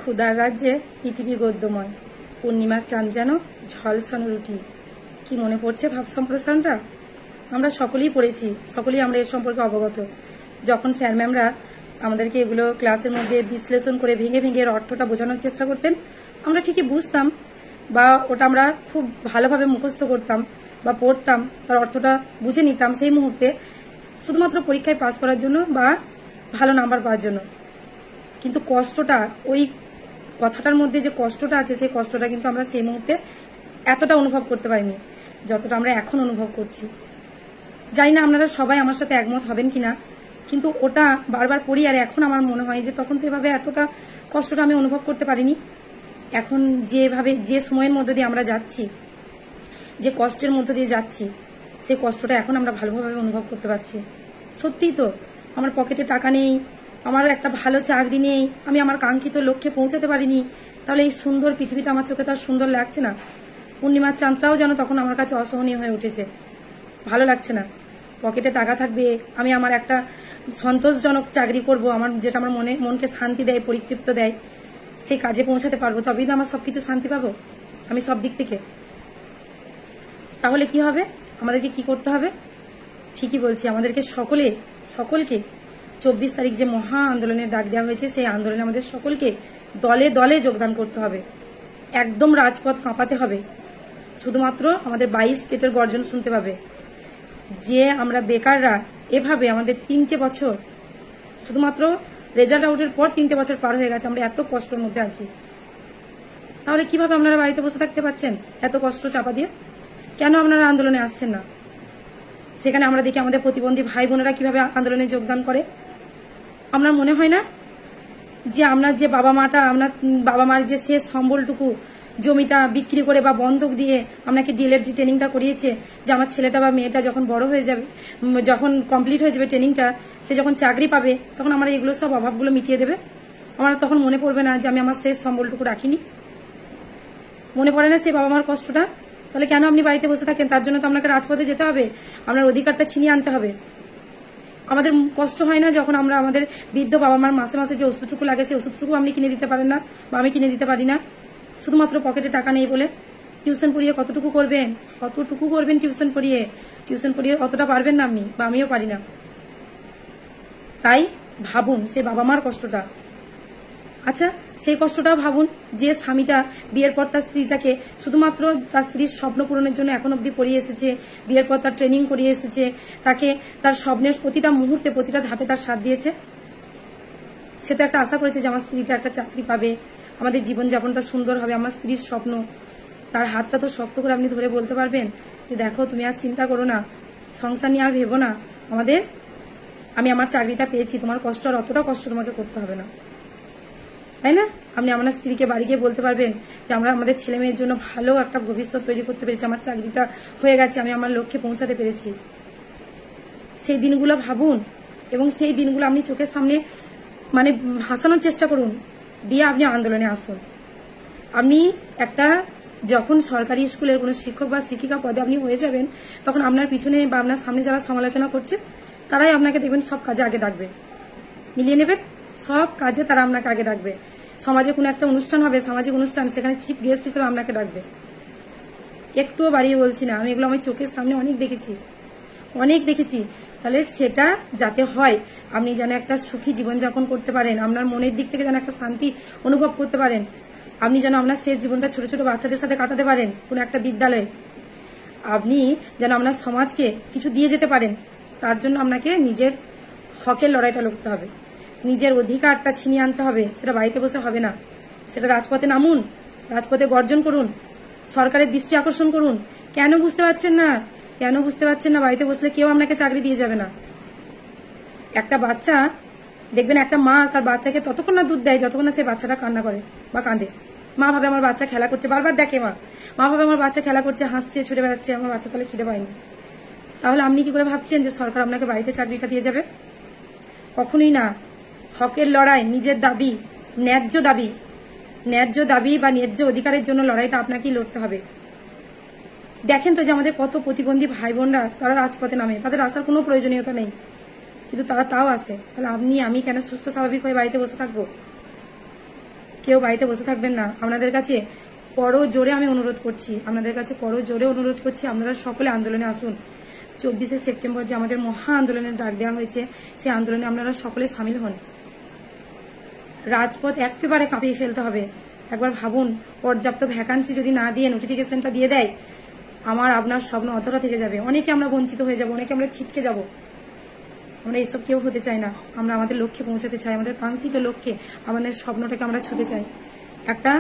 ক্ষুধার রাজ্যে পৃথিবী গদ্যময়, পূর্ণিমার চাঁদ যেন ঝলসানো রুটি। কি মনে পড়ছে ভাব সম্প্রসারণটা? আমরা সকলেই পড়েছি, সকলেই আমরা এর সম্পর্কে অবগত। যখন স্যার ম্যামরা আমাদেরকে এগুলো ক্লাসের মধ্যে বিশ্লেষণ করে ভেঙে ভেঙে এর অর্থটা বোঝানোর চেষ্টা করতেন, আমরা ঠিকই বুঝতাম বা ওটা আমরা খুব ভালোভাবে মুখস্থ করতাম বা পড়তাম, তার অর্থটা বুঝে নিতাম সেই মুহূর্তে, শুধুমাত্র পরীক্ষায় পাস করার জন্য বা ভালো নাম্বার পাওয়ার জন্য। কিন্তু কষ্টটা, ওই কথাটার মধ্যে যে কষ্টটা আছে, সেই কষ্টটা কিন্তু আমরা সেই মুহূর্তে এতটা অনুভব করতে পারিনি যতটা আমরা এখন অনুভব করছি। জানি না আপনারা সবাই আমার সাথে একমত হবেন কিনা, কিন্তু ওটা বারবার পড়ি আর এখন আমার মনে হয় যে তখন তো এভাবে এতটা কষ্টটা আমি অনুভব করতে পারিনি। এখন যেভাবে যে সময়ের মধ্যে দিয়ে আমরা যাচ্ছি, যে কষ্টের মধ্যে দিয়ে যাচ্ছি, সেই কষ্টটা এখন আমরা ভালোভাবে অনুভব করতে পারছি। সত্যিই তো, আমার পকেটে টাকা নেই, আমার একটা ভালো চাকরি নেই, আমি আমার কাঙ্ক্ষিত লক্ষ্যে পৌঁছাতে পারিনি, তাহলে এই সুন্দর পৃথিবীটা আমার চোখে তার সুন্দর লাগছে না। পূর্ণিমার চাঁদটাও যেন তখন আমার কাছে অসহনীয় হয়ে উঠেছে, ভালো লাগছে না। পকেটে টাকা থাকবে, আমি আমার একটা সন্তোষজনক চাকরি করব, আমার যেটা আমার মনকে শান্তি দেয়, পরিতৃপ্ত দেয়, সেই কাজে পৌঁছাতে পারবো, তবেই তো আমার সবকিছু শান্তি পাবো আমি সব দিক থেকে। তাহলে কি হবে? আমাদেরকে কি করতে হবে? ঠিকই বলছি, আমাদেরকে সকলকে 24 তারিখ যে মহা আন্দোলনের ডাক দেওয়া হয়েছে, সেই আন্দোলনে আমাদের সকলকে দলে দলে যোগদান করতে হবে। একদম রাজপথ কাঁপাতে হবে। শুধুমাত্র আমাদের 22 স্টেটের গর্জন শুনতে পাবে যে আমরা বেকাররা এভাবে আমাদের 3টে বছর, শুধুমাত্র রেজাল্ট আউটের পর 3টে বছর পার হয়ে গেছে, আমরা এত কষ্টের মধ্যে আছি। তাহলে কিভাবে আপনারা বাড়িতে বসে থাকতে পারছেন এত কষ্ট চাপা দিয়ে? কেন আপনারা আন্দোলনে আসছেন না? সেখানে আমরা দেখি আমাদের প্রতিবন্ধী ভাই বোনেরা কিভাবে আন্দোলনে যোগদান করে। আপনার মনে হয় না যে আপনার যে বাবা মার যে শেষ সম্বলটুকু, জমিটা বিক্রি করে বা বন্ধক দিয়ে আপনাকে ডিএলএড ট্রেনিংটা করিয়েছে, যে আমার ছেলেটা বা মেয়েটা যখন বড় হয়ে যাবে, যখন কমপ্লিট হয়ে যাবে ট্রেনিংটা, সে যখন চাকরি পাবে, তখন আমরা এগুলো সব অভাবগুলো মিটিয়ে দেবে। আমার তখন মনে পড়বে না যে আমি আমার শেষ সম্বলটুকু রাখিনি? মনে পড়ে না সেই বাবা মার কষ্টটা? তাহলে কেন আপনি বাড়িতে বসে থাকেন? তার জন্য তো আপনাকে রাজপথে যেতে হবে, আপনার অধিকারটা ছিনিয়ে আনতে হবে। আমাদের কষ্ট হয় না যখন আমরা আমাদের বৃদ্ধ বাবা মার মাসে মাসে যে ওষুধটুকু লাগে, সেই ওষুধটুকু আপনি কিনে দিতে পারেন না বা আমি কিনে দিতে পারি না, শুধুমাত্র পকেটে টাকা নেই বলে? টিউশন পড়িয়ে কতটুকু করবেন টিউশন পড়িয়ে অতটা পারবেন না আপনি বা আমিও পারি না। তাই ভাবুন সেই বাবা মার কষ্টটা। আচ্ছা, সেই কষ্টটাও ভাবুন যে স্বামীটা বিয়ের পর তার স্ত্রীটাকে শুধুমাত্র তার স্ত্রীর স্বপ্ন পূরণের জন্য এখন অব্দি পড়িয়ে এসেছে, বিয়ের পর তার ট্রেনিং করিয়ে এসেছে, তাকে তার স্বপ্নের প্রতিটা মুহূর্তে প্রতিটা ধাপে তার সাথ দিয়েছে। সে তো একটা আশা করেছে যে আমার স্ত্রীটা একটা চাকরি পাবে, আমাদের জীবনযাপনটা সুন্দর হবে, আমার স্ত্রীর স্বপ্ন। তার হাতটা তো শক্ত করে আপনি ধরে বলতে পারবেন যে দেখো, তুমি আর চিন্তা করো না, সংসার নিয়ে আর ভেবো না, আমি আমার চাকরিটা পেয়েছি, তোমার কষ্ট আর অতটা কষ্ট তোমাকে করতে হবে না, তাই না? আপনি আমার স্ত্রীকে বাড়ি গিয়ে বলতে পারবেন যে আমরা আমাদের ছেলে মেয়ের জন্য ভালো একটা ভবিষ্যৎ তৈরি করতে পেরেছি, আমার চাকরিটা হয়ে গেছে, আমি আমার লক্ষ্যে পৌঁছাতে পেরেছি। সেই দিনগুলো ভাবুন এবং সেই দিনগুলো আপনি চোখের সামনে ভাসানোর চেষ্টা করুন, দিয়ে আপনি আন্দোলনে আসুন। আপনি যখন সরকারি স্কুলের কোনো শিক্ষক বা শিক্ষিকা পদে আপনি হয়ে যাবেন, তখন আপনার পিছনে বা আপনার সামনে যারা সমালোচনা করছে, তারাই আপনাকে দেখবেন সব কাজে আগে ডাকবে, মিলিয়ে নেবেন, সব কাজে তারা আপনাকে আগে ডাকবে। সমাজে কোনো একটা অনুষ্ঠান হবে, সামাজিক অনুষ্ঠান, সেখানে চিফ গেস্ট হিসেবে আপনাকে ডাকবে। একটুও বাড়িয়ে বলছি না, আমি এগুলো আমার চোখের সামনে অনেক দেখেছি। তাহলে সেটা যাতে হয়, আপনি যেন একটা সুখী জীবনযাপন করতে পারেন, আপনার মনের দিক থেকে যেন একটা শান্তি অনুভব করতে পারেন, আপনি যেন আপনার শেষ জীবনটা ছোট ছোট বাচ্চাদের সাথে কাটাতে পারেন কোন একটা বিদ্যালয়ে, আপনি যেন আপনার সমাজকে কিছু দিয়ে যেতে পারেন, তার জন্য আপনাকে নিজের হকের লড়াইটা লড়তে হবে, নিজের অধিকারটা ছিনিয়ে আনতে হবে। সেটা বাড়িতে বসে হবে না, সেটা রাজপথে নামুন, রাজপথে গর্জন করুন, সরকারের দৃষ্টি আকর্ষণ করুন। কেন বুঝতে পারছেন না? বাড়িতে বসলে কেউ আপনাকে চাকরি দিয়ে যাবে না। একটা বাচ্চা দেখবেন, একটা মা তার বাচ্চাকে ততক্ষণ না দুধ দেয় যতক্ষণ না সেই বাচ্চাটা কান্না করে বা কাঁদে। মা ভাবে আমার বাচ্চা খেলা করছে, বারবার দেখে মা ভাবে আমার বাচ্চা খেলা করছে, হাসছে, ছুটে বেড়াচ্ছে, আমার বাচ্চা তাহলে খিদে পায়নি। তাহলে আপনি কি করে ভাবছেন যে সরকার আপনাকে বাড়িতে চাকরিটা দিয়ে যাবে? কখনোই না। হকের লড়াই, নিজের দাবি, ন্যায্য দাবি বা ন্যায্য অধিকারের জন্য লড়াইটা আপনাকেই লড়তে হবে। দেখেন তো যে আমাদের কত প্রতিবন্ধী ভাই বোনরা, তারা রাজপথে নামে, তাদের আসার কোনো প্রয়োজনীয়তা নেই, কিন্তু তারা তাও আসে। তাহলে আপনি আমি কেন সুস্থ স্বাভাবিক হয়ে বাড়িতে বসে থাকবো? কেউ বাড়িতে বসে থাকবেন না। আপনাদের কাছে করজোরে আমি অনুরোধ করছি, আপনাদের কাছে করজোরে অনুরোধ করছি, আপনারা সকলে আন্দোলনে আসুন। 24শে সেপ্টেম্বর যে আমাদের মহা আন্দোলনের ডাক দেওয়া হয়েছে, সেই আন্দোলনে আপনারা সকলে সামিল হন। রাজপথ একেবারে কাঁপিয়ে ফেলতে হবে। একবার ভাবুন, পর্যাপ্ত ভ্যাকান্সি যদি না দিয়ে নোটিফিকেশনটা দিয়ে দেয়, আমার আপনার স্বপ্ন অধরা থেকে যাবে। অনেকে আমরা বঞ্চিত হয়ে যাব, অনেকে আমরা ছিটকে যাব। আমরা এইসব কেউ হতে চাই না। আমরা আমাদের লক্ষ্যে পৌঁছাতে চাই, আমাদের কাঙ্ক্ষিত লক্ষ্যে, আমাদের স্বপ্নটাকে আমরা ছুঁতে চাই। একটা